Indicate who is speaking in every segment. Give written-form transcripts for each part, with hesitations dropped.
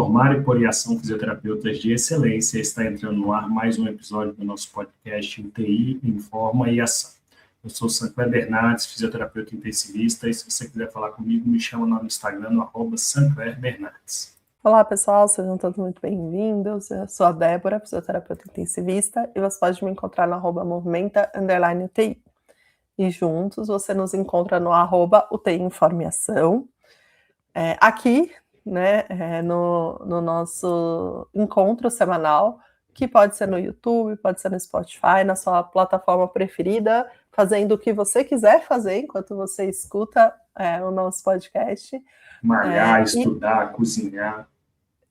Speaker 1: formar e pôr em ação fisioterapeutas de excelência. Está entrando no ar mais um episódio do nosso podcast UTI Informa e Ação. Eu sou Sancler Bernardes, fisioterapeuta intensivista, e se você quiser falar comigo, me chama no Instagram, no @SanclerBernardes.
Speaker 2: Olá, pessoal, sejam todos muito bem-vindos. Eu sou a Débora, fisioterapeuta intensivista, e você pode me encontrar no @movimenta_UTI. E juntos você nos encontra no @UTI Informa e Ação. Aqui, né, no nosso encontro semanal, que pode ser no YouTube, pode ser no Spotify, na sua plataforma preferida, fazendo o que você quiser fazer enquanto você escuta o nosso podcast.
Speaker 1: Malhar, estudar, cozinhar.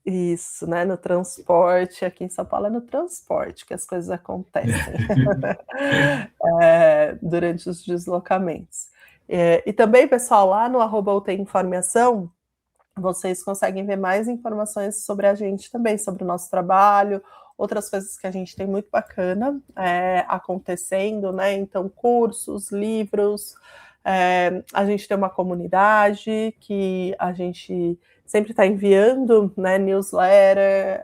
Speaker 2: Isso, né, no transporte, aqui em São Paulo é no transporte que as coisas acontecem, durante os deslocamentos. E também, pessoal, lá no @UTI Informa e Ação, vocês conseguem ver mais informações sobre a gente também, sobre o nosso trabalho, outras coisas que a gente tem muito bacana acontecendo, né? Então, cursos, livros, a gente tem uma comunidade que a gente sempre está enviando, né, newsletter,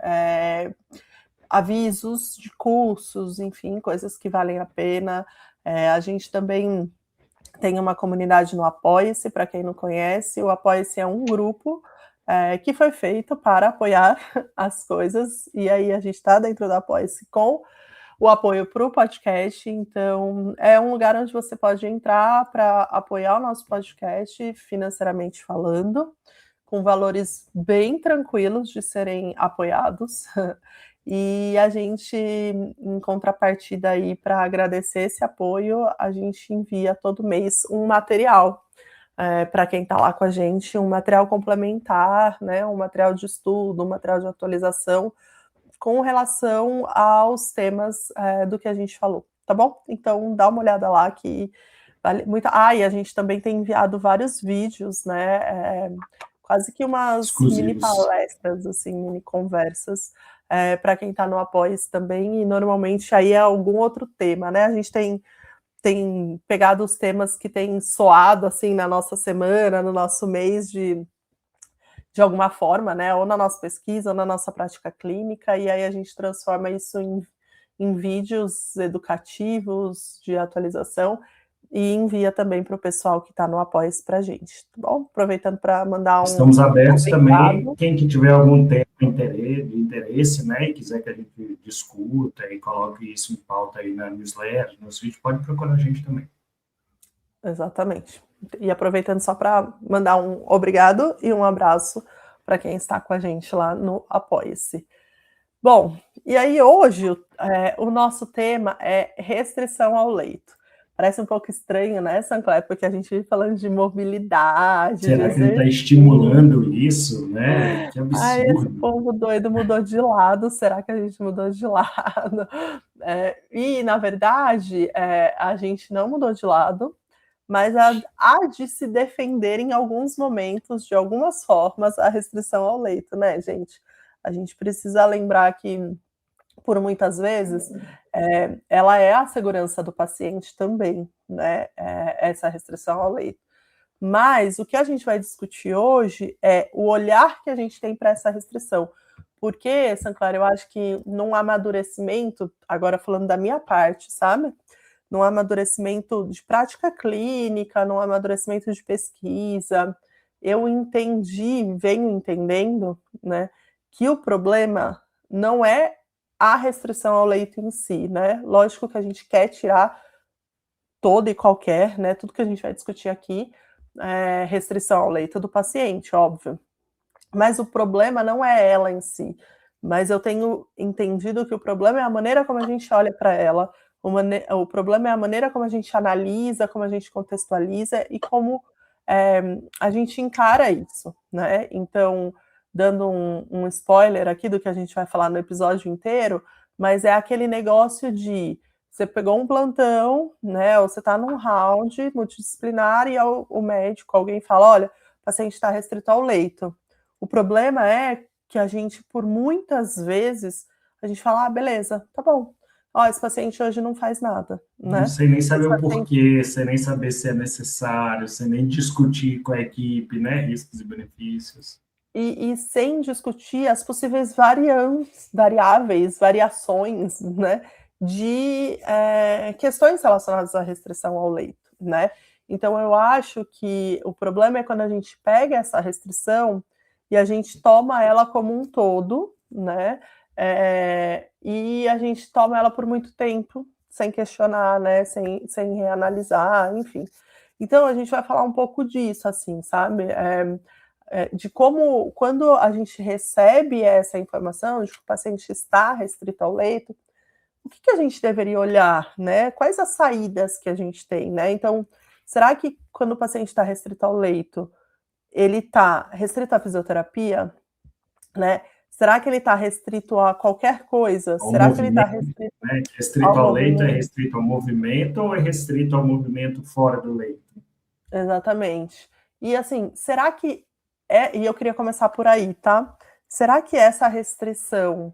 Speaker 2: avisos de cursos, enfim, coisas que valem a pena. A gente também tem uma comunidade no Apoia-se, para quem não conhece. O Apoia-se é um grupo que foi feito para apoiar as coisas, e aí a gente está dentro do Apoia-se com o apoio para o podcast. Então, é um lugar onde você pode entrar para apoiar o nosso podcast, financeiramente falando, com valores bem tranquilos de serem apoiados. E a gente, em contrapartida aí, para agradecer esse apoio, a gente envia todo mês um material para quem está lá com a gente, um material complementar, né, um material de estudo, um material de atualização com relação aos temas do que a gente falou, tá bom? Então, dá uma olhada lá que vale muito. E a gente também tem enviado vários vídeos, né, quase que umas mini palestras, assim, mini conversas, para quem está no Apoia-se também, e normalmente aí é algum outro tema, né? A gente tem pegado os temas que têm soado, assim, na nossa semana, no nosso mês de alguma forma, né? Ou na nossa pesquisa, ou na nossa prática clínica, e aí a gente transforma isso em vídeos educativos de atualização, e envia também para o pessoal que está no Apoia-se para a gente, tá bom? Aproveitando para mandar
Speaker 1: Estamos abertos
Speaker 2: obrigado.
Speaker 1: também, quem que tiver algum tema de interesse, né, e quiser que a gente discuta e coloque isso em pauta aí na newsletter, nos vídeos, pode procurar a gente também.
Speaker 2: Exatamente. E aproveitando só para mandar um obrigado e um abraço para quem está com a gente lá no Apoia-se. Bom, e aí hoje o nosso tema é restrição ao leito. Parece um pouco estranho, né, Sancler? Porque a gente vive falando de mobilidade.
Speaker 1: Será que ele está estimulando isso, né? Que absurdo.
Speaker 2: Esse povo doido mudou de lado. Será que a gente mudou de lado? E, na verdade, a gente não mudou de lado, mas há de se defender em alguns momentos, de algumas formas, a restrição ao leito, né, gente? A gente precisa lembrar que, por muitas vezes, ela é a segurança do paciente também, né, essa restrição ao leito. Mas o que a gente vai discutir hoje é o olhar que a gente tem para essa restrição. Porque, Sancler, eu acho que num amadurecimento, agora falando da minha parte, sabe? Num amadurecimento de prática clínica, num amadurecimento de pesquisa, eu venho entendendo, né, que o problema não é a restrição ao leito em si, né? Lógico que a gente quer tirar toda e qualquer, né, tudo que a gente vai discutir aqui, restrição ao leito do paciente, óbvio. Mas o problema não é ela em si, mas eu tenho entendido que o problema é a maneira como a gente olha para ela, o problema é a maneira como a gente analisa, como a gente contextualiza e como a gente encara isso, né? Então, dando um spoiler aqui do que a gente vai falar no episódio inteiro, mas é aquele negócio de você pegou um plantão, né, ou você está num round multidisciplinar e o médico, alguém fala, olha, o paciente está restrito ao leito. O problema é que a gente, por muitas vezes, a gente fala, beleza, tá bom. Esse paciente hoje não faz nada, né?
Speaker 1: Não sei nem saber o porquê, sem nem saber se é necessário, sem nem discutir com a equipe, né, riscos e benefícios.
Speaker 2: e sem discutir as possíveis variáveis, variações, né, de questões relacionadas à restrição ao leito, né? Então, eu acho que o problema é quando a gente pega essa restrição e a gente toma ela como um todo, né? E a gente toma ela por muito tempo, sem questionar, né? Sem reanalisar, enfim. Então, a gente vai falar um pouco disso, assim, sabe? De como, quando a gente recebe essa informação de que o paciente está restrito ao leito, o que a gente deveria olhar, né? Quais as saídas que a gente tem, né? Então, será que quando o paciente está restrito ao leito, ele está restrito à fisioterapia, né? Será que ele está restrito a qualquer coisa?
Speaker 1: Ao
Speaker 2: Será que ele está
Speaker 1: movimento,
Speaker 2: restrito
Speaker 1: né? Restrito
Speaker 2: ao
Speaker 1: ao leito é
Speaker 2: movimento?
Speaker 1: restrito ao movimento ou é restrito ao movimento fora do leito?
Speaker 2: Exatamente. E assim, será que e eu queria começar por aí, tá? Será que essa restrição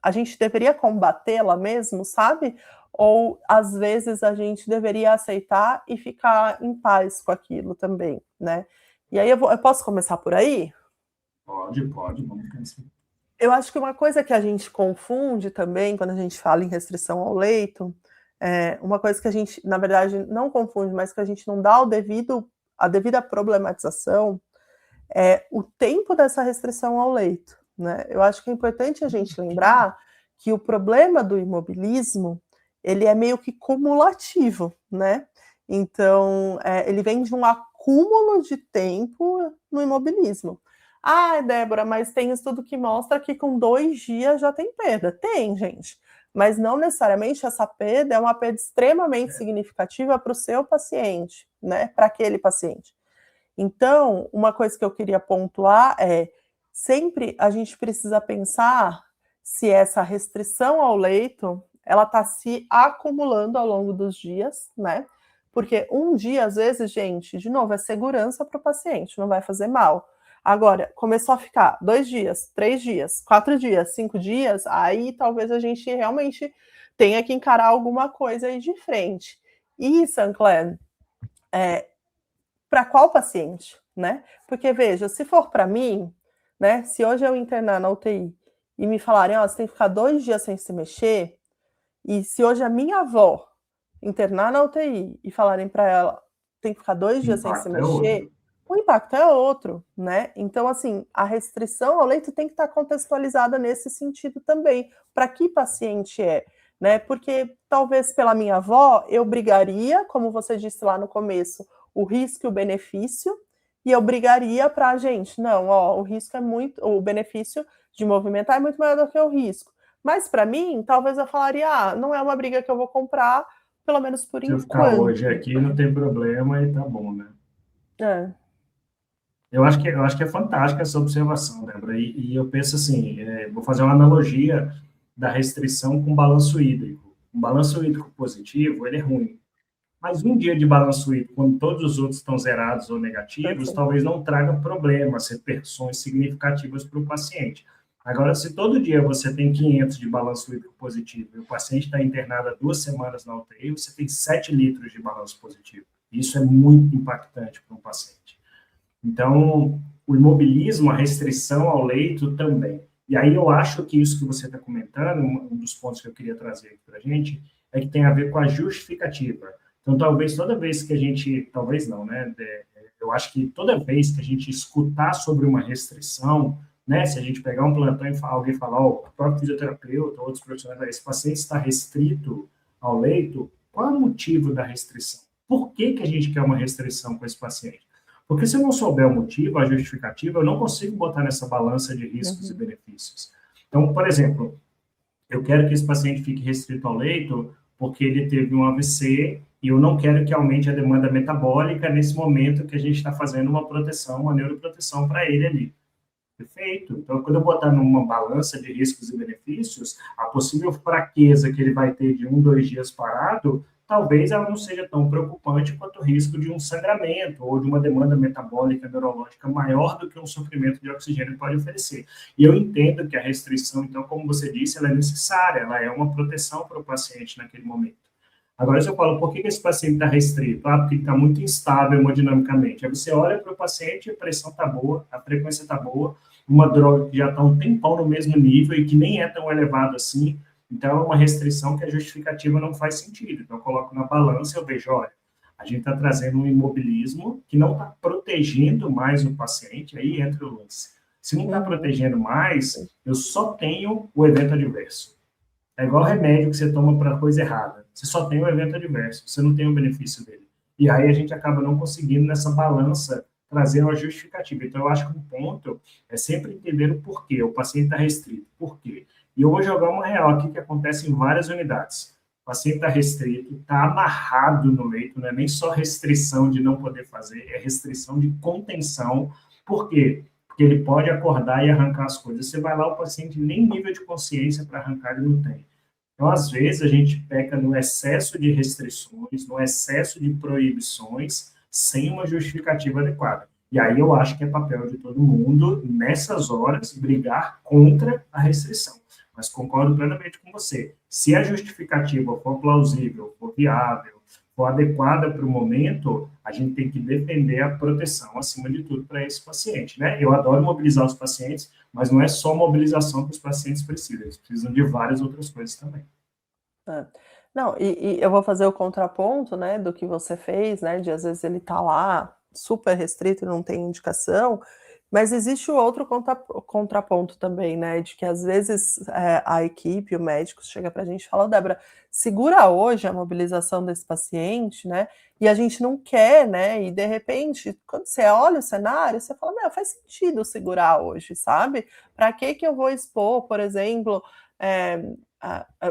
Speaker 2: a gente deveria combatê-la mesmo, sabe? Ou às vezes a gente deveria aceitar e ficar em paz com aquilo também, né? E aí eu posso começar por aí?
Speaker 1: Pode, vamos pensar.
Speaker 2: Eu acho que uma coisa que a gente confunde também quando a gente fala em restrição ao leito, uma coisa que a gente, na verdade, não confunde, mas que a gente não dá a devida problematização, é o tempo dessa restrição ao leito, né? Eu acho que é importante a gente lembrar que o problema do imobilismo, ele é meio que cumulativo, né? Então, ele vem de um acúmulo de tempo no imobilismo. Ah, Débora, mas tem estudo que mostra que com 2 dias já tem perda. Tem, gente. Mas não necessariamente essa perda é uma perda extremamente significativa para o seu paciente, né? Para aquele paciente. Então, uma coisa que eu queria pontuar é, sempre a gente precisa pensar se essa restrição ao leito, ela está se acumulando ao longo dos dias, né? Porque um dia, às vezes, gente, de novo, é segurança para o paciente, não vai fazer mal. Agora, começou a ficar 2 dias, 3 dias, 4 dias, 5 dias, aí talvez a gente realmente tenha que encarar alguma coisa aí de frente. E, Sancler, para qual paciente, né? Porque, veja, se for para mim, né, se hoje eu internar na UTI e me falarem, ó, você tem que ficar 2 dias sem se mexer, e se hoje a minha avó internar na UTI e falarem para ela, tem que ficar 2
Speaker 1: O
Speaker 2: dias sem se
Speaker 1: impacto é
Speaker 2: mexer,
Speaker 1: outro.
Speaker 2: o impacto é outro, né? Então, assim, a restrição ao leito tem que estar contextualizada nesse sentido também. Para que paciente é? Né? Porque talvez pela minha avó eu brigaria, como você disse lá no começo, o risco e o benefício, e eu brigaria para a gente, não, ó, o risco é muito, o benefício de movimentar é muito maior do que o risco. Mas para mim, talvez eu falaria, não é uma briga que eu vou comprar, pelo menos por
Speaker 1: Se eu ficar
Speaker 2: enquanto.
Speaker 1: hoje aqui, não tem problema e tá bom, né?
Speaker 2: É.
Speaker 1: Eu acho que é fantástica essa observação, Débora. E eu penso assim, vou fazer uma analogia da restrição com balanço hídrico. Um balanço hídrico positivo, ele é ruim. Mas um dia de balanço hídrico, quando todos os outros estão zerados ou negativos,
Speaker 2: Perfeito.
Speaker 1: talvez não traga problemas, repercussões significativas para o paciente. Agora, se todo dia você tem 500 de balanço hídrico positivo e o paciente está internado há 2 semanas na UTI, você tem 7 litros de balanço positivo. Isso é muito impactante para um paciente. Então, o imobilismo, a restrição ao leito também. E aí eu acho que isso que você está comentando, um dos pontos que eu queria trazer aqui para a gente, é que tem a ver com a justificativa. Então, talvez toda vez que a gente, talvez não, né? Eu acho que toda vez que a gente escutar sobre uma restrição, né? Se a gente pegar um plantão e alguém falar, o próprio fisioterapeuta, outros profissionais, esse paciente está restrito ao leito, qual é o motivo da restrição? Por que a gente quer uma restrição com esse paciente? Porque se eu não souber o motivo, a justificativa, eu não consigo botar nessa balança de riscos e benefícios. Então, por exemplo, eu quero que esse paciente fique restrito ao leito porque ele teve um AVC e eu não quero que aumente a demanda metabólica nesse momento que a gente está fazendo uma proteção, uma neuroproteção para ele ali. Perfeito. Então, quando eu botar numa balança de riscos e benefícios, a possível fraqueza que ele vai ter de 1, 2 dias parado, talvez ela não seja tão preocupante quanto o risco de um sangramento ou de uma demanda metabólica neurológica maior do que um suprimento de oxigênio pode oferecer. E eu entendo que a restrição, então, como você disse, ela é necessária, ela é uma proteção para o paciente naquele momento. Agora, se eu falo, por que esse paciente está restrito? Ah, porque ele está muito instável hemodinamicamente. Aí você olha para o paciente, a pressão está boa, a frequência está boa, uma droga que já está um tempão no mesmo nível e que nem é tão elevado assim, então é uma restrição que a justificativa não faz sentido. Então, eu coloco na balança e eu vejo, olha, a gente está trazendo um imobilismo que não está protegendo mais o paciente, aí entra o lance. Se não está protegendo mais, eu só tenho o evento adverso. É igual remédio que você toma para coisa errada. Você só tem o evento adverso, você não tem o benefício dele. E aí a gente acaba não conseguindo, nessa balança, trazer uma justificativa. Então, eu acho que um ponto é sempre entender o porquê. O paciente está restrito. Por quê? E eu vou jogar uma real aqui que acontece em várias unidades. O paciente está restrito, está amarrado no leito, não é nem só restrição de não poder fazer, é restrição de contenção. Por quê? Porque ele pode acordar e arrancar as coisas. Você vai lá, o paciente nem nível de consciência para arrancar ele não tem. Então, às vezes, a gente peca no excesso de restrições, no excesso de proibições, sem uma justificativa adequada. E aí eu acho que é papel de todo mundo, nessas horas, brigar contra a restrição. Mas concordo plenamente com você. Se a justificativa for plausível, for viável, for adequada para o momento, a gente tem que defender a proteção, acima de tudo, para esse paciente, né? Eu adoro mobilizar os pacientes, mas não é só mobilização que os pacientes precisam, eles precisam de várias outras coisas também.
Speaker 2: Não, e eu vou fazer o contraponto, né, do que você fez, né, de às vezes ele tá lá super restrito e não tem indicação, mas existe o outro contraponto também, né, de que às vezes a equipe, o médico chega pra gente e fala, Débora, segura hoje a mobilização desse paciente, né, e a gente não quer, né, e de repente, quando você olha o cenário, você fala, meu, faz sentido segurar hoje, sabe? Pra que eu vou expor, por exemplo,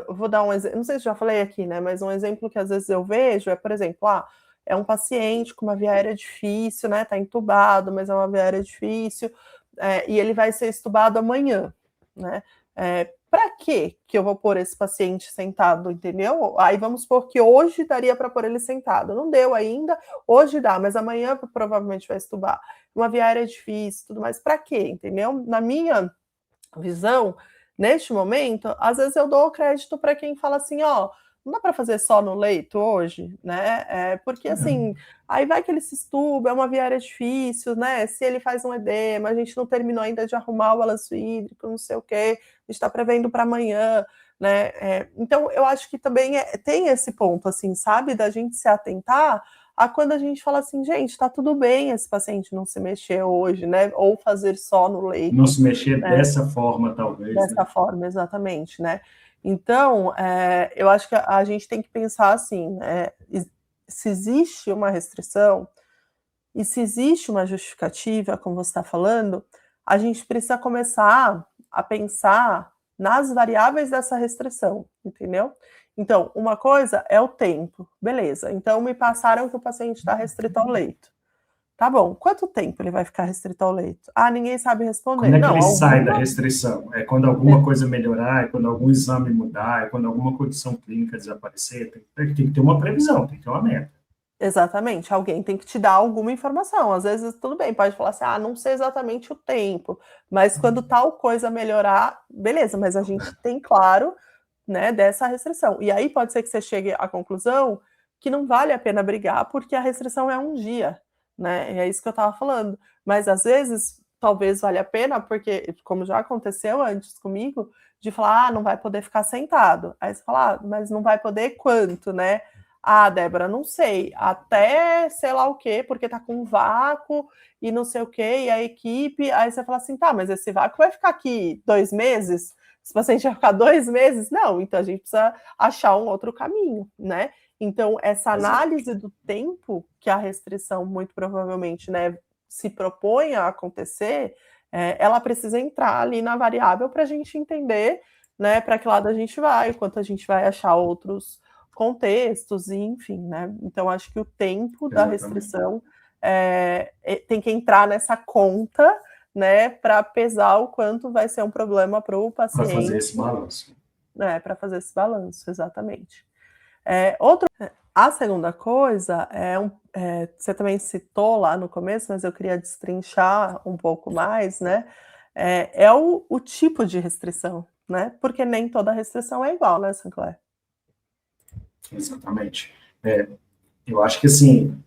Speaker 2: eu vou dar um exemplo, não sei se já falei aqui, né, mas um exemplo que às vezes eu vejo é, por exemplo, é um paciente com uma via aérea difícil, né, tá entubado, mas é uma via aérea difícil, e ele vai ser estubado amanhã, né, para que eu vou pôr esse paciente sentado, entendeu? Aí vamos supor que hoje daria para pôr ele sentado, não deu ainda, hoje dá, mas amanhã provavelmente vai estubar. Uma via aérea difícil, tudo mais, para quê, entendeu? Na minha visão, neste momento, às vezes eu dou crédito para quem fala assim, ó, não dá para fazer só no leito hoje, né? Porque assim, aí vai que ele se estuba, é uma via aérea difícil, né? Se ele faz um edema, a gente não terminou ainda de arrumar o balanço hídrico, não sei o quê, a gente está prevendo para amanhã, né? Então, eu acho que também tem esse ponto, assim, sabe, da gente se atentar a quando a gente fala assim, gente, tá tudo bem esse paciente não se mexer hoje, né? Ou fazer só no leito.
Speaker 1: Não se mexer dessa forma, talvez.
Speaker 2: Dessa forma, exatamente, né? Então, eu acho que a gente tem que pensar assim, se existe uma restrição e se existe uma justificativa, como você está falando, a gente precisa começar a pensar nas variáveis dessa restrição, entendeu? Então, uma coisa é o tempo, beleza. Então, me passaram que o paciente está restrito ao leito. Tá bom, quanto tempo ele vai ficar restrito ao leito? Ninguém sabe responder.
Speaker 1: Quando é que ele sai da restrição? É quando alguma coisa melhorar, é quando algum exame mudar, é quando alguma condição clínica desaparecer? Tem que ter uma previsão, tem que ter uma meta.
Speaker 2: Exatamente, alguém tem que te dar alguma informação. Às vezes, tudo bem, pode falar assim, não sei exatamente o tempo, mas quando tal coisa melhorar, beleza, mas a gente tem claro, né, dessa restrição. E aí pode ser que você chegue à conclusão que não vale a pena brigar, porque a restrição é um dia, né? E é isso que eu estava falando. Mas às vezes, talvez valha a pena, porque, como já aconteceu antes comigo, de falar, não vai poder ficar sentado. Aí você fala, mas não vai poder quanto, né? Débora, não sei, até sei lá o quê, porque tá com vácuo e não sei o quê, e a equipe, aí você fala assim, tá, mas esse vácuo vai ficar aqui 2 meses? Esse paciente vai ficar 2 meses? Não, então a gente precisa achar um outro caminho, né? Então, essa análise do tempo que a restrição, muito provavelmente, né, se propõe a acontecer, ela precisa entrar ali na variável para a gente entender, né, para que lado a gente vai, quanto a gente vai achar outros contextos, e enfim, né? Então, acho que o tempo da restrição tem que entrar nessa conta, né, para pesar o quanto vai ser um problema para o paciente.
Speaker 1: Para fazer esse balanço.
Speaker 2: Para fazer esse balanço, exatamente. A segunda coisa você também citou lá no começo, mas eu queria destrinchar um pouco mais, né? É o tipo de restrição, né? Porque nem toda restrição é igual, né, Sinclair?
Speaker 1: Exatamente. Eu acho que, assim,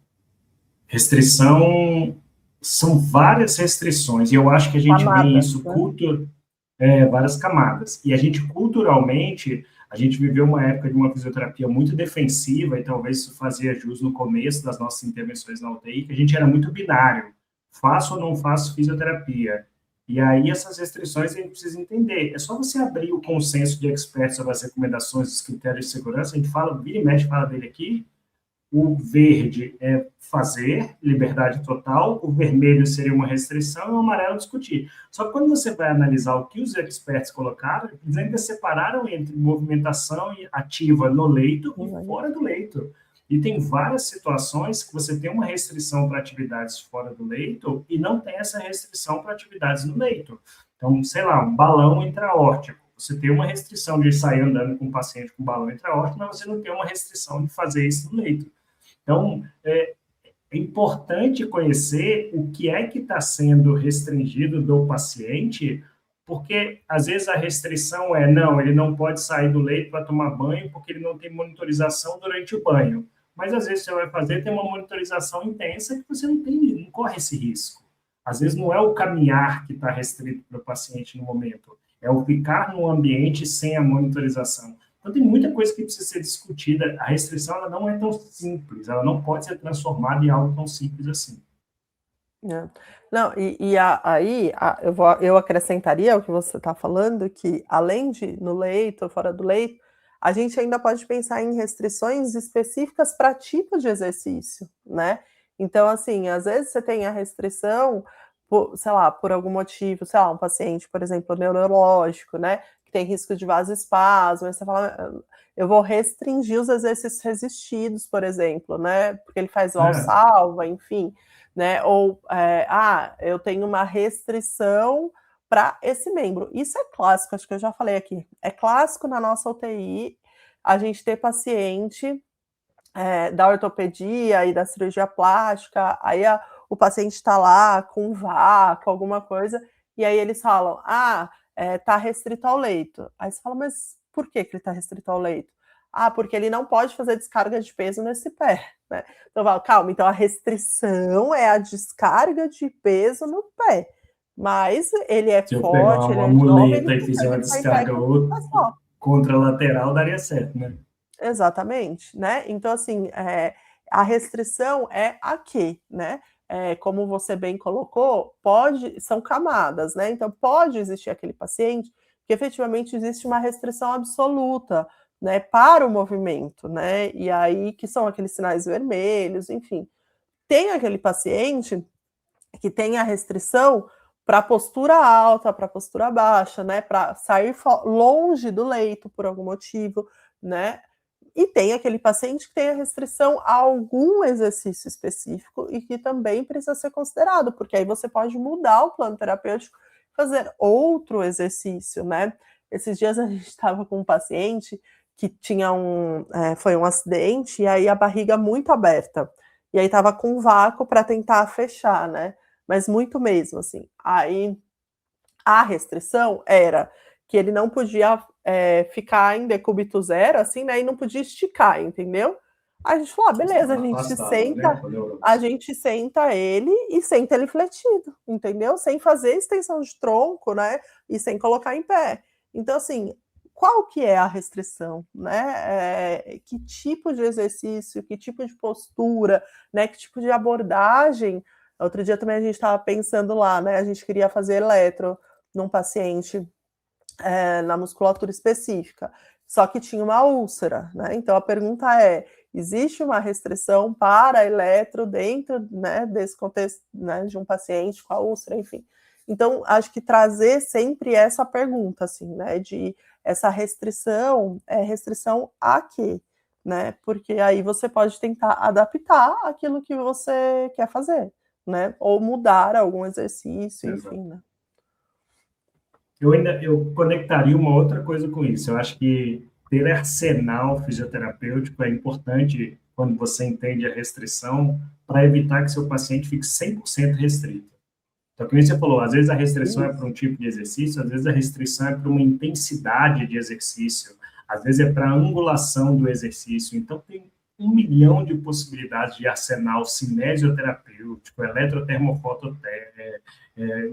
Speaker 1: restrição são várias restrições, e eu acho que a gente vê
Speaker 2: Camadas,
Speaker 1: isso
Speaker 2: né?
Speaker 1: várias camadas. E a gente, culturalmente, a gente viveu uma época de uma fisioterapia muito defensiva, e talvez isso fazia jus no começo das nossas intervenções na UTI, que a gente era muito binário. Faço ou não faço fisioterapia? E aí, essas restrições a gente precisa entender. É só você abrir o consenso de experts sobre as recomendações, os critérios de segurança, a gente fala, vira e mexe, fala dele aqui. O verde é fazer, liberdade total, o vermelho seria uma restrição e o amarelo discutir. Só que quando você vai analisar o que os experts colocaram, eles ainda separaram entre movimentação ativa no leito e fora do leito. E tem várias situações que você tem uma restrição para atividades fora do leito e não tem essa restrição para atividades no leito. Então, sei lá, um balão intraórtico. Você tem uma restrição de sair andando com um paciente com balão intraórtico, mas você não tem uma restrição de fazer isso no leito. Então, é importante conhecer o que é que está sendo restringido do paciente, porque às vezes a restrição não, ele não pode sair do leito para tomar banho porque ele não tem monitorização durante o banho. Mas às vezes você vai fazer, tem uma monitorização intensa que você não corre esse risco. Às vezes não é o caminhar que está restrito para o paciente no momento, é o ficar no ambiente sem a monitorização. Então, tem muita coisa que precisa ser discutida. A restrição ela não é tão simples, ela não pode ser transformada em algo tão simples assim.
Speaker 2: Não, eu acrescentaria ao que você está falando, que além de no leito ou fora do leito, a gente ainda pode pensar em restrições específicas para tipo de exercício, né? Então, assim, às vezes você tem a restrição, sei lá, por algum motivo, sei lá, um paciente, por exemplo, neurológico, né? Que tem risco de vasoespasmo, aí você fala, eu vou restringir os exercícios resistidos, por exemplo, né? Porque ele faz valsalva, enfim, né? Ou, eu tenho uma restrição para esse membro. Isso é clássico, acho que eu já falei aqui. É clássico na nossa UTI a gente ter paciente da ortopedia e da cirurgia plástica, aí o paciente está lá com vácuo, alguma coisa, e aí eles falam, tá restrito ao leito. Aí você fala, mas por que ele está restrito ao leito? Porque ele não pode fazer descarga de peso nesse pé, né? Então, eu falo, calma, então a restrição é a descarga de peso no pé. Mas ele é
Speaker 1: Se eu pegar
Speaker 2: forte, ele
Speaker 1: uma
Speaker 2: é jovem, ele
Speaker 1: muleta e fizer uma
Speaker 2: consegue ficar em pé
Speaker 1: descarga
Speaker 2: com um pé só.
Speaker 1: contralateral, daria certo, né?
Speaker 2: Exatamente, né? Então, assim, a restrição é a quê, né? Como você bem colocou, são camadas, né? Então, pode existir aquele paciente que efetivamente existe uma restrição absoluta, né, para o movimento, né? E aí, que são aqueles sinais vermelhos, enfim. Tem aquele paciente que tem a restrição para postura alta, para postura baixa, né? Para sair longe do leito por algum motivo, né? E tem aquele paciente que tem a restrição a algum exercício específico e que também precisa ser considerado, porque aí você pode mudar o plano terapêutico, fazer outro exercício, né? Esses dias a gente estava com um paciente que tinha foi um acidente e aí a barriga muito aberta. E aí estava com vácuo para tentar fechar, né? Mas muito mesmo, assim. Aí a restrição era que ele não podia ficar em decúbito zero, assim, né? E não podia esticar, entendeu? Aí a gente falou, beleza, a gente senta ele e senta ele fletido, entendeu? Sem fazer extensão de tronco, né? E sem colocar em pé. Então, assim, qual que é a restrição, né? Que tipo de exercício, que tipo de postura, né? Que tipo de abordagem. Outro dia também a gente estava pensando lá, né? A gente queria fazer eletro num paciente na musculatura específica, só que tinha uma úlcera, né? Então a pergunta é: existe uma restrição para eletro dentro, né, desse contexto, né, de um paciente com a úlcera, enfim. Então acho que trazer sempre essa pergunta, assim, né, de essa restrição é restrição a quê? Né? Porque aí você pode tentar adaptar aquilo que você quer fazer, né? Ou mudar algum exercício,
Speaker 1: Exato.
Speaker 2: enfim, né?
Speaker 1: Eu conectaria uma outra coisa com isso. Eu acho que ter arsenal fisioterapêutico é importante quando você entende a restrição para evitar que seu paciente fique 100% restrito. Então, como você falou, às vezes a restrição é para um tipo de exercício, às vezes a restrição é para uma intensidade de exercício. às vezes é para angulação do exercício. Então, tem 1 milhão de possibilidades de arsenal cinesioterapêutico, eletrotermofototerapêutico,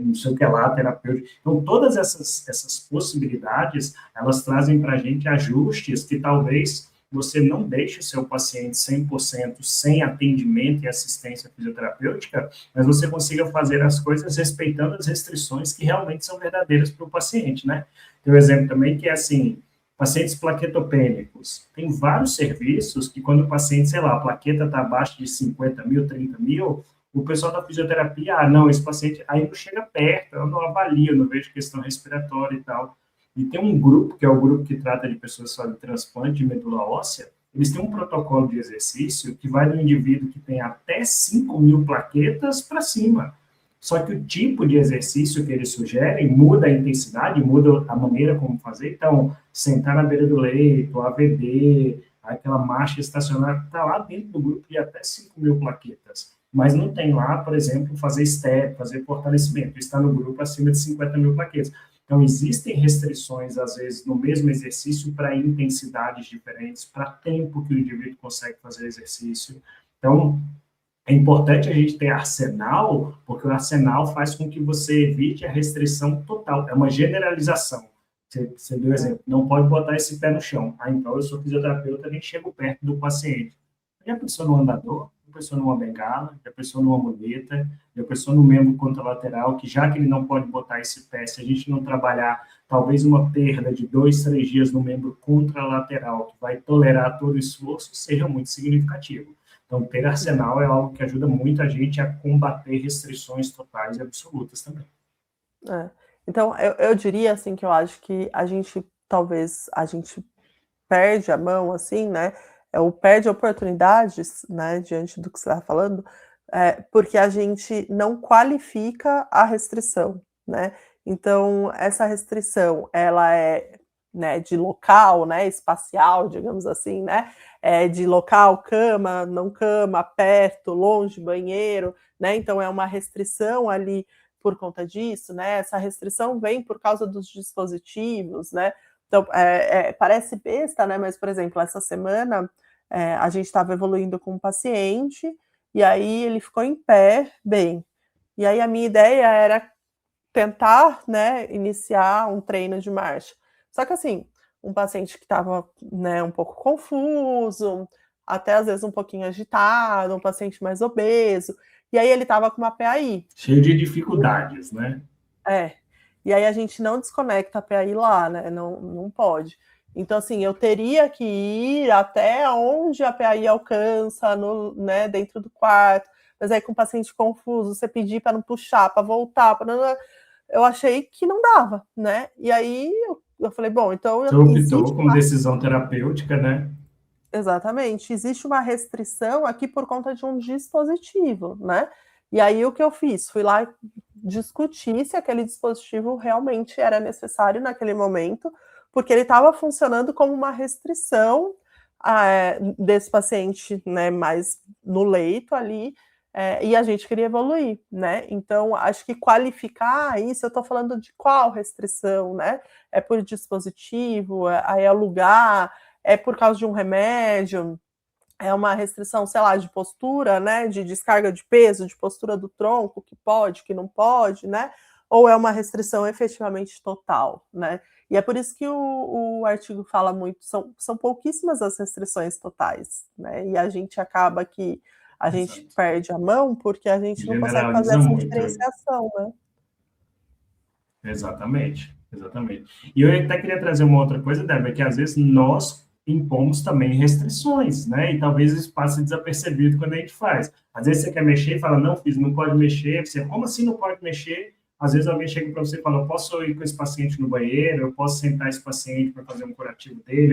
Speaker 1: não sei o que lá, terapêutico. Então, todas essas possibilidades, elas trazem para a gente ajustes que talvez você não deixe o seu paciente 100% sem atendimento e assistência fisioterapêutica, mas você consiga fazer as coisas respeitando as restrições que realmente são verdadeiras para o paciente, né? Tem um exemplo também que é assim, pacientes plaquetopênicos. Tem vários serviços que quando o paciente, sei lá, a plaqueta está abaixo de 50 mil, 30 mil, o pessoal da fisioterapia, não, esse paciente aí não chega perto, eu não avalio, eu não vejo questão respiratória e tal. E tem um grupo, que é o grupo que trata de pessoas só de transplante de medula óssea, eles têm um protocolo de exercício que vai do indivíduo que tem até 5 mil plaquetas para cima. Só que o tipo de exercício que eles sugerem muda a intensidade, muda a maneira como fazer. Então, sentar na beira do leito, AVD, aquela marcha estacionária, está lá dentro do grupo de até 5 mil plaquetas. Mas não tem lá, por exemplo, fazer step, fazer fortalecimento. Está no grupo acima de 50 mil plaquetas. Então, existem restrições, às vezes, no mesmo exercício para intensidades diferentes, para tempo que o indivíduo consegue fazer exercício. Então, é importante a gente ter arsenal, porque o arsenal faz com que você evite a restrição total. É uma generalização. Você deu exemplo, não pode botar esse pé no chão. Ah, então eu sou fisioterapeuta, nem chego perto do paciente. Já pensou no andador? Já pensou numa bengala? Já pensou numa muleta? Já pensou no membro contralateral, que já que ele não pode botar esse pé, se a gente não trabalhar talvez uma perda de 2, 3 dias no membro contralateral, que vai tolerar todo o esforço, seja muito significativo. Então, ter arsenal é algo que ajuda muito a gente a combater restrições totais e absolutas também.
Speaker 2: Então, eu diria, assim, que eu acho que talvez a gente perde a mão, assim, né, ou perde oportunidades, né, diante do que você está falando, porque a gente não qualifica a restrição, né. Então, essa restrição, ela é, né, de local, né, espacial, digamos assim, né, de local, cama, não cama, perto, longe, banheiro, né, então é uma restrição ali por conta disso, né, essa restrição vem por causa dos dispositivos, né, então parece besta, né, mas, por exemplo, essa semana a gente estava evoluindo com um paciente, e aí ele ficou em pé, bem, e aí a minha ideia era tentar, né, iniciar um treino de marcha. Só que assim, um paciente que estava, né, um pouco confuso, até às vezes um pouquinho agitado, um paciente mais obeso, e aí ele estava com uma PAI.
Speaker 1: Cheio de dificuldades, né?
Speaker 2: E aí a gente não desconecta a PAI lá, né, não pode. Então, assim, eu teria que ir até onde a PAI alcança, né, dentro do quarto, mas aí com o paciente confuso, você pedir para não puxar, para voltar, eu achei que não dava, né? E aí eu falei, bom, então...
Speaker 1: Você optou como decisão terapêutica, né?
Speaker 2: Exatamente. Existe uma restrição aqui por conta de um dispositivo, né? E aí o que eu fiz? Fui lá discutir se aquele dispositivo realmente era necessário naquele momento, porque ele estava funcionando como uma restrição desse paciente, né, mais no leito ali, e a gente queria evoluir, né? Então, acho que qualificar isso, eu estou falando de qual restrição, né? É por dispositivo, é lugar, é por causa de um remédio, é uma restrição, sei lá, de postura, né? De descarga de peso, de postura do tronco, que pode, que não pode, né? Ou é uma restrição efetivamente total, né? E é por isso que o artigo fala muito, são pouquíssimas as restrições totais, né? E a gente acaba que a gente perde a mão porque a gente não consegue fazer essa diferenciação, né?
Speaker 1: Exatamente. E eu até queria trazer uma outra coisa, Débora, que às vezes nós impomos também restrições, né? E talvez isso passe desapercebido quando a gente faz. Às vezes você quer mexer e fala, não, filho, não pode mexer. Você, como assim não pode mexer? Às vezes alguém chega para você e fala, eu posso ir com esse paciente no banheiro, eu posso sentar esse paciente para fazer um curativo dele,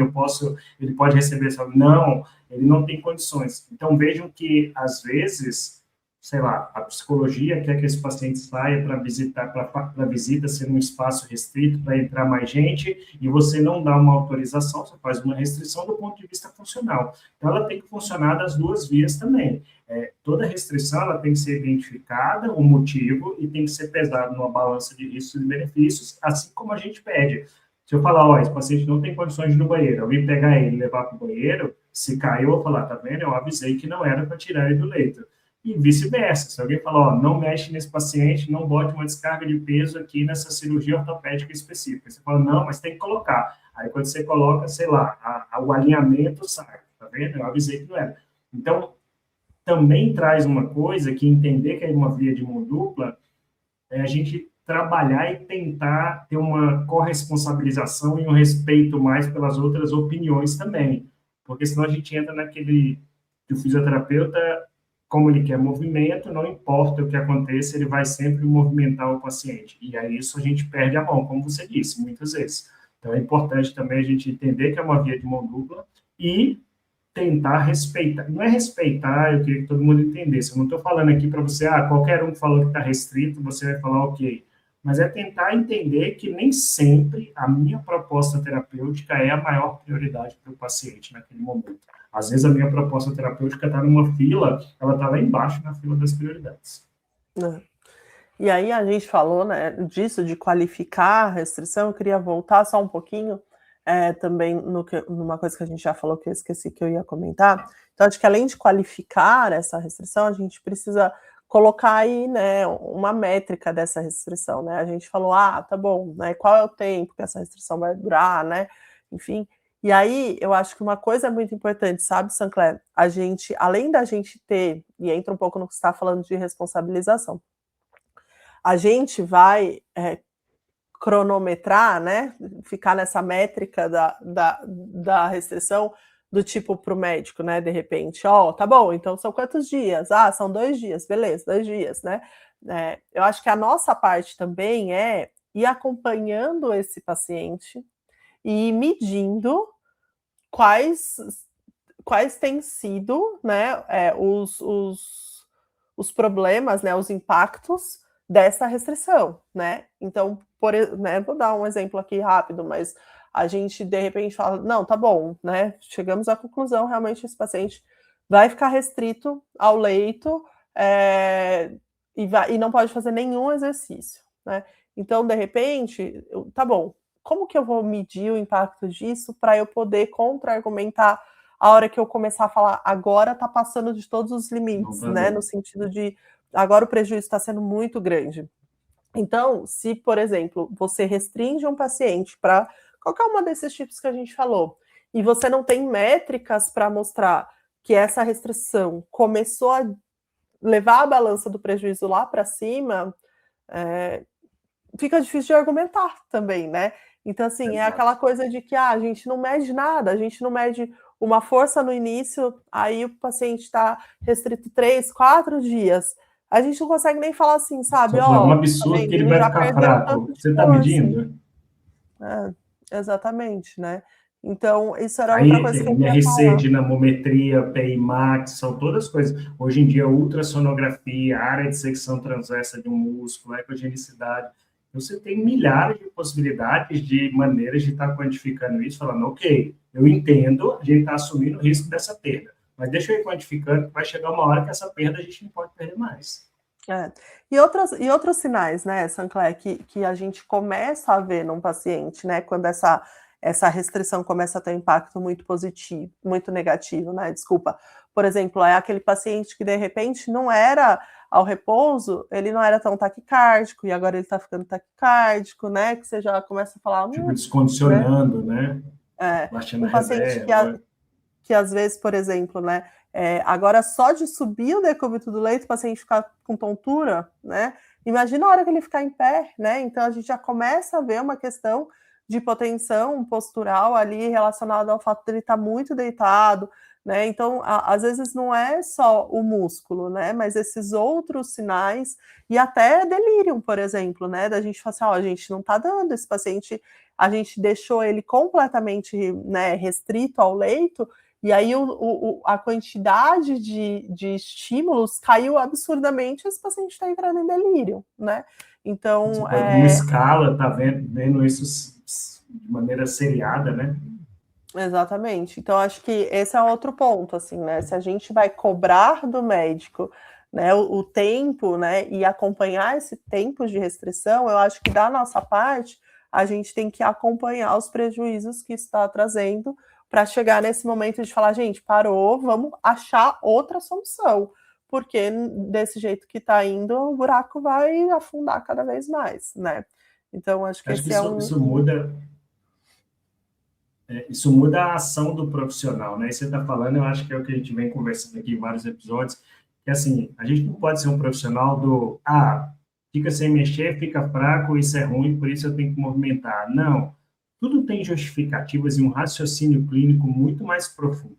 Speaker 1: ele pode receber essa... Não, ele não tem condições. Então, vejam que, às vezes, sei lá, a psicologia quer que esse paciente saia para a visita ser um espaço restrito, para entrar mais gente, e você não dá uma autorização, você faz uma restrição do ponto de vista funcional. Então, ela tem que funcionar das duas vias também. Toda restrição, ela tem que ser identificada, o motivo, e tem que ser pesado numa balança de riscos e benefícios, assim como a gente pede. Se eu falar, ó, esse paciente não tem condições de ir no banheiro, eu vim pegar ele e levar para o banheiro, se caiu, eu vou falar, tá vendo? Eu avisei que não era para tirar ele do leito. E vice-versa. Se alguém falar, ó, não mexe nesse paciente, não bote uma descarga de peso aqui nessa cirurgia ortopédica específica. Você fala, não, mas tem que colocar. Aí quando você coloca, sei lá, o alinhamento sai, tá vendo? Eu avisei que não era. Então, também traz uma coisa que entender que é uma via de mão dupla é a gente trabalhar e tentar ter uma corresponsabilização e um respeito mais pelas outras opiniões também. Porque senão a gente entra naquele que o fisioterapeuta, como ele quer movimento, não importa o que aconteça, ele vai sempre movimentar o paciente. E aí isso a gente perde a mão, como você disse, muitas vezes. Então é importante também a gente entender que é uma via de mão dupla e tentar respeitar. Não é respeitar, eu queria que todo mundo entendesse. Eu não estou falando aqui para você, qualquer um que falou que está restrito, você vai falar ok. Mas é tentar entender que nem sempre a minha proposta terapêutica é a maior prioridade para o paciente naquele momento. Às vezes a minha proposta terapêutica está numa fila, ela está lá embaixo na fila das prioridades.
Speaker 2: E aí a gente falou, né, disso, de qualificar a restrição. Eu queria voltar só um pouquinho também numa coisa que a gente já falou que eu esqueci que eu ia comentar. Então, acho que além de qualificar essa restrição, a gente precisa colocar aí, né, uma métrica dessa restrição, né? A gente falou, tá bom, né? Qual é o tempo que essa restrição vai durar, né? Enfim. E aí, eu acho que uma coisa muito importante, sabe, Sancler? A gente, além da gente ter, e entra um pouco no que você está falando de responsabilização, a gente vai cronometrar, né? Ficar nessa métrica da restrição do tipo para o médico, né? De repente, tá bom, então são quantos dias? São 2 dias, beleza, 2 dias, né? Eu acho que a nossa parte também é ir acompanhando esse paciente e medindo quais têm sido, né, os problemas, né, os impactos dessa restrição, né? Então, vou dar um exemplo aqui rápido, mas a gente de repente fala, não, tá bom, né? Chegamos à conclusão, realmente esse paciente vai ficar restrito ao leito e não pode fazer nenhum exercício, né? Então, de repente, tá bom, como que eu vou medir o impacto disso para eu poder contra-argumentar a hora que eu começar a falar, agora está passando de todos os limites, né? No sentido de, agora o prejuízo está sendo muito grande. Então, se, por exemplo, você restringe um paciente para qualquer uma desses tipos que a gente falou, e você não tem métricas para mostrar que essa restrição começou a levar a balança do prejuízo lá para cima, fica difícil de argumentar também, né? Então, assim, é aquela coisa de que a gente não mede nada, a gente não mede uma força no início, aí o paciente está restrito 3, 4 dias. A gente não consegue nem falar assim, sabe?
Speaker 1: É um absurdo tá que ele vai ficar fraco. Você está medindo?
Speaker 2: Exatamente, né? Então, isso era outra coisa que eu queria
Speaker 1: MRC, dinamometria, PI Max, são todas coisas. Hoje em dia, ultrassonografia, área de secção transversa de um músculo, ecogenicidade. Você tem milhares de possibilidades de maneiras de estar quantificando isso, falando, ok, eu entendo, a gente está assumindo o risco dessa perda, mas deixa eu ir quantificando, vai chegar uma hora que essa perda a gente não pode perder mais.
Speaker 2: E outros sinais, né, Sancler, que a gente começa a ver num paciente, né, quando essa restrição começa a ter um impacto muito positivo, muito negativo, né, desculpa. Por exemplo, é aquele paciente que de repente não era ao repouso, ele não era tão taquicárdico, e agora ele está ficando taquicárdico, né, que você já começa a falar...
Speaker 1: Tipo, descondicionando, né?
Speaker 2: Um paciente que às vezes, por exemplo, né, agora só de subir o decúbito do leito, o paciente ficar com tontura, né, imagina a hora que ele ficar em pé, né, então a gente já começa a ver uma questão de hipotensão postural ali relacionada ao fato de ele estar muito deitado, né, então às vezes não é só o músculo, né, mas esses outros sinais, e até delírio, por exemplo, né, da gente falar assim, a gente não está dando esse paciente, a gente deixou ele completamente, né, restrito ao leito, e aí a quantidade de estímulos caiu absurdamente, esse paciente está entrando em delírio, né? Então...
Speaker 1: Uma escala, tá vendo isso de maneira seriada, né?
Speaker 2: Exatamente. Então, acho que esse é outro ponto, assim, né? Se a gente vai cobrar do médico, né, o tempo, né, e acompanhar esse tempo de restrição, eu acho que da nossa parte, a gente tem que acompanhar os prejuízos que está trazendo para chegar nesse momento de falar, gente, parou, vamos achar outra solução, porque desse jeito que está indo, o buraco vai afundar cada vez mais, né? Então, acho que
Speaker 1: Acho que
Speaker 2: esse
Speaker 1: isso muda a ação do profissional, né? E você está falando, eu acho que é o que a gente vem conversando aqui em vários episódios, que assim, a gente não pode ser um profissional fica sem mexer, fica fraco, isso é ruim, por isso eu tenho que movimentar. Não. Tudo tem justificativas e um raciocínio clínico muito mais profundo.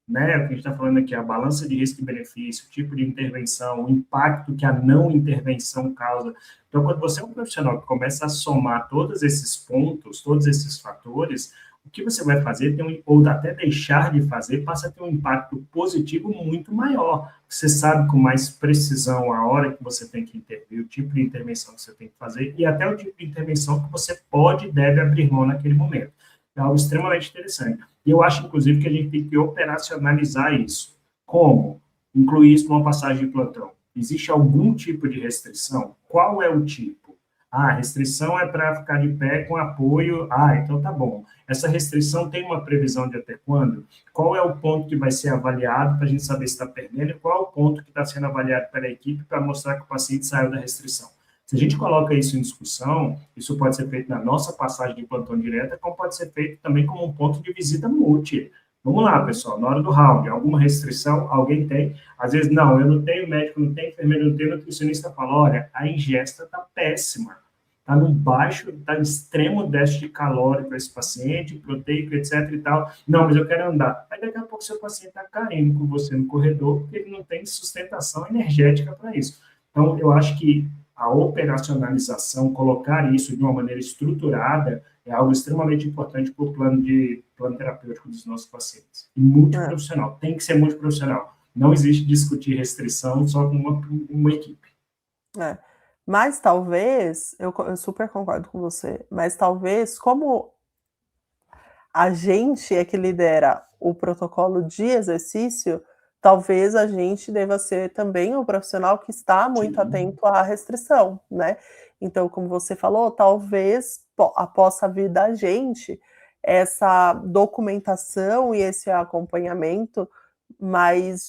Speaker 1: Né? O que a gente está falando aqui, a balança de risco e benefício, o tipo de intervenção, o impacto que a não intervenção causa. Então, quando você é um profissional que começa a somar todos esses pontos, todos esses fatores, o que você vai fazer, ou até deixar de fazer, passa a ter um impacto positivo muito maior. Você sabe com mais precisão a hora que você tem que intervir, o tipo de intervenção que você tem que fazer, e até o tipo de intervenção que você pode e deve abrir mão naquele momento. É algo extremamente interessante. E eu acho, inclusive, que a gente tem que operacionalizar isso. Como? Incluir isso numa passagem de plantão. Existe algum tipo de restrição? Qual é o tipo? A restrição é para ficar de pé com apoio. Então tá bom. Essa restrição tem uma previsão de até quando? Qual é o ponto que vai ser avaliado para a gente saber se está perdendo? E qual é o ponto que está sendo avaliado pela equipe para mostrar que o paciente saiu da restrição? Se a gente coloca isso em discussão, isso pode ser feito na nossa passagem de plantão direta, como pode ser feito também como um ponto de visita multi. Vamos lá, pessoal, na hora do round, alguma restrição, alguém tem? Às vezes, não, eu não tenho médico, não tenho enfermeiro, não tenho nutricionista, fala, olha, a ingesta está péssima, está no baixo, está em extremo déficit calórico esse paciente, proteico, etc e tal. Não, mas eu quero andar. Aí daqui a pouco seu paciente está caindo com você no corredor, porque ele não tem sustentação energética para isso. Então, eu acho que a operacionalização, colocar isso de uma maneira estruturada, é algo extremamente importante para o plano terapêutico dos nossos pacientes. E multiprofissional, tem que ser multiprofissional. Não existe discutir restrição só com uma equipe.
Speaker 2: Mas talvez, eu super concordo com você, mas talvez, como a gente é que lidera o protocolo de exercício, talvez a gente deva ser também o profissional que está muito atento à restrição, né? Então, como você falou, talvez possa vir da gente essa documentação e esse acompanhamento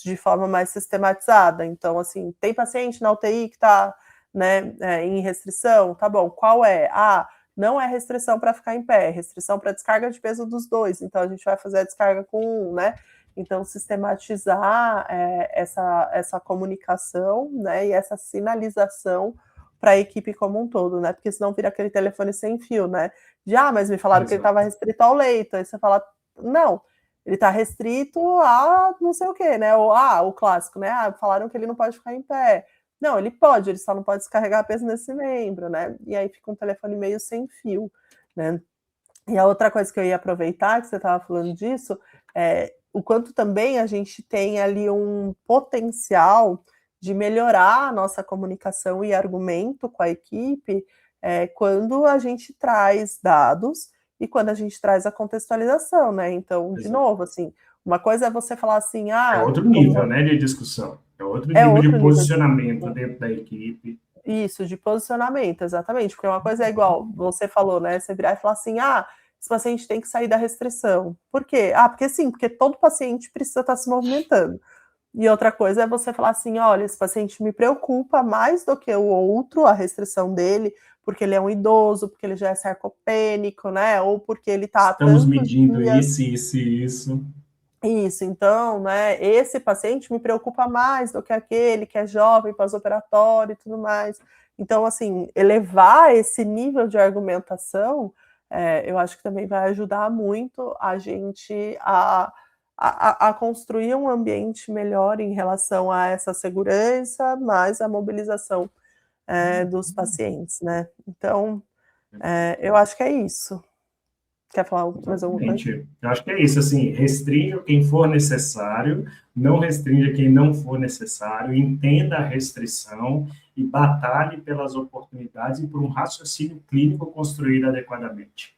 Speaker 2: de forma mais sistematizada. Então, assim, tem paciente na UTI que está, né, em restrição, tá bom, qual é? Não é restrição para ficar em pé, é restrição para descarga de peso dos dois, então a gente vai fazer a descarga com um, né? Então, sistematizar essa comunicação, né, e essa sinalização para a equipe como um todo, né? Porque senão vira aquele telefone sem fio, né? Mas me falaram que ele estava restrito ao leito. Aí você fala, não, ele está restrito a não sei o quê, né? Ou o clássico, né? Falaram que ele não pode ficar em pé. Não, ele pode, ele só não pode descarregar peso nesse membro, né? E aí fica um telefone meio sem fio, né? E a outra coisa que eu ia aproveitar, que você estava falando disso, o quanto também a gente tem ali um potencial de melhorar a nossa comunicação e argumento com a equipe quando a gente traz dados e quando a gente traz a contextualização, né? Então, de novo, assim, uma coisa é você falar assim,
Speaker 1: é outro nível, né, de discussão. É outro nível de posicionamento dentro da equipe.
Speaker 2: Isso, de posicionamento, exatamente. Porque uma coisa é igual, você falou, né? Você virar e falar assim, esse paciente tem que sair da restrição. Por quê? Porque sim, porque todo paciente precisa estar se movimentando. E outra coisa é você falar assim, olha, esse paciente me preocupa mais do que o outro, a restrição dele, porque ele é um idoso, porque ele já é sarcopênico, né? Ou porque ele está...
Speaker 1: Estamos medindo isso, isso e isso.
Speaker 2: Isso, então, né, esse paciente me preocupa mais do que aquele que é jovem, pós-operatório e tudo mais. Então, assim, elevar esse nível de argumentação, eu acho que também vai ajudar muito a gente a construir um ambiente melhor em relação a essa segurança, mais a mobilização dos pacientes, né? Então, eu acho que é isso. Quer falar mais alguma coisa?
Speaker 1: Eu acho que é isso, assim, restrinja quem for necessário, não restrinja quem não for necessário, entenda a restrição e batalhe pelas oportunidades e por um raciocínio clínico construído adequadamente.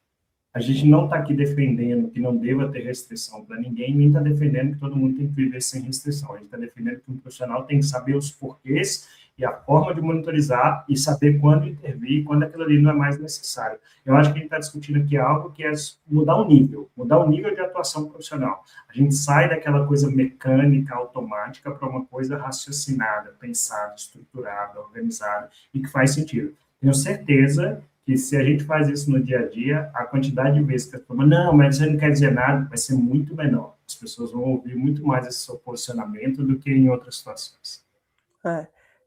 Speaker 1: A gente não está aqui defendendo que não deva ter restrição para ninguém, nem está defendendo que todo mundo tem que viver sem restrição. A gente está defendendo que um profissional tem que saber os porquês e a forma de monitorizar e saber quando intervir, quando aquilo ali não é mais necessário. Eu acho que a gente está discutindo aqui algo que é mudar o nível de atuação profissional. A gente sai daquela coisa mecânica, automática, para uma coisa raciocinada, pensada, estruturada, organizada, e que faz sentido. Tenho certeza que se a gente faz isso no dia a dia, a quantidade de vezes que a turma, não, mas isso não quer dizer nada, vai ser muito menor. As pessoas vão ouvir muito mais esse seu posicionamento do que em outras situações.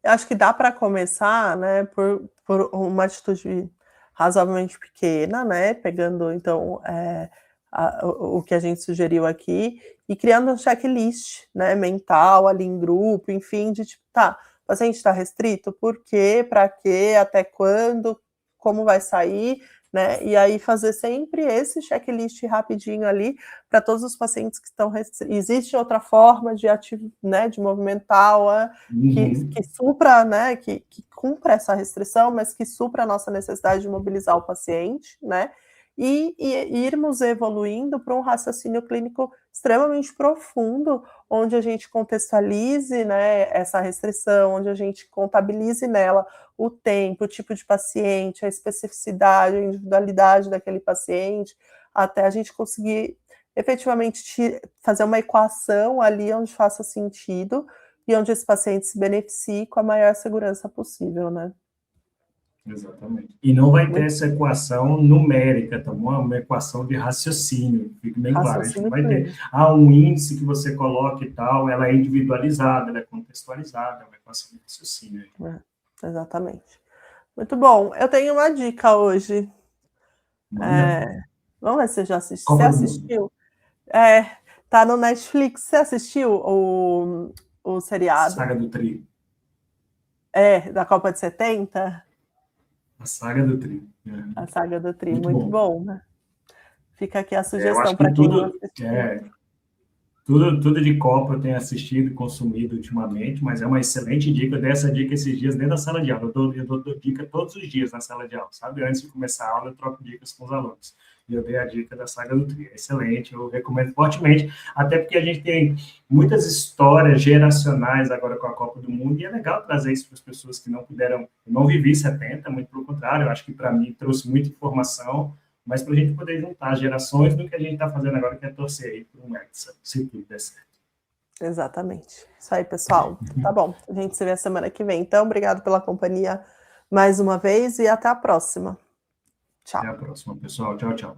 Speaker 2: Eu acho que dá para começar, né, por uma atitude razoavelmente pequena, né, pegando, então, o que a gente sugeriu aqui e criando um checklist, né, mental ali em grupo, enfim, de tipo, tá, o paciente está restrito, por quê, para quê, até quando, como vai sair, né, e aí fazer sempre esse checklist rapidinho ali para todos os pacientes que estão restritos. Existe outra forma de né, de movimentar, que supra, né, que cumpra essa restrição, mas que supra a nossa necessidade de mobilizar o paciente, né, e irmos evoluindo para um raciocínio clínico extremamente profundo, onde a gente contextualize, né, essa restrição, onde a gente contabilize nela o tempo, o tipo de paciente, a especificidade, a individualidade daquele paciente, até a gente conseguir efetivamente fazer uma equação ali onde faça sentido e onde esse paciente se beneficie com a maior segurança possível, né?
Speaker 1: Exatamente. E não vai ter essa equação numérica, tá bom? É uma equação de raciocínio, fique bem claro. A gente não vai ter, um índice que você coloca e tal, ela é individualizada, ela é contextualizada, é uma equação de raciocínio.
Speaker 2: Exatamente. Muito bom. Eu tenho uma dica hoje. Vamos ver se você já assistiu. Você assistiu? Tá no Netflix. Você assistiu o seriado?
Speaker 1: Saga do Tri.
Speaker 2: Da Copa de 70?
Speaker 1: A Saga do Tri.
Speaker 2: A Saga do Tri, muito bom, né? Fica aqui a sugestão
Speaker 1: para quem não assistiu. Tudo de Copa eu tenho assistido e consumido ultimamente, mas é uma excelente dica. Eu dei essa dica esses dias dentro da sala de aula. Eu dou dica todos os dias na sala de aula, sabe? Antes de começar a aula, eu troco dicas com os alunos. E eu dei a dica da Saga do Tri. É excelente, eu recomendo fortemente, até porque a gente tem muitas histórias geracionais agora com a Copa do Mundo, e é legal trazer isso para as pessoas que não puderam. Eu não vivi 70, muito pelo contrário, eu acho que para mim trouxe muita informação, mas para a gente poder juntar gerações do que a gente está fazendo agora, que é torcer aí por um Hexa, se tudo der certo.
Speaker 2: Exatamente. Isso aí, pessoal. Tá bom. A gente se vê a semana que vem. Então, obrigado pela companhia mais uma vez e até a próxima. Tchau.
Speaker 1: Até a próxima, pessoal. Tchau, tchau.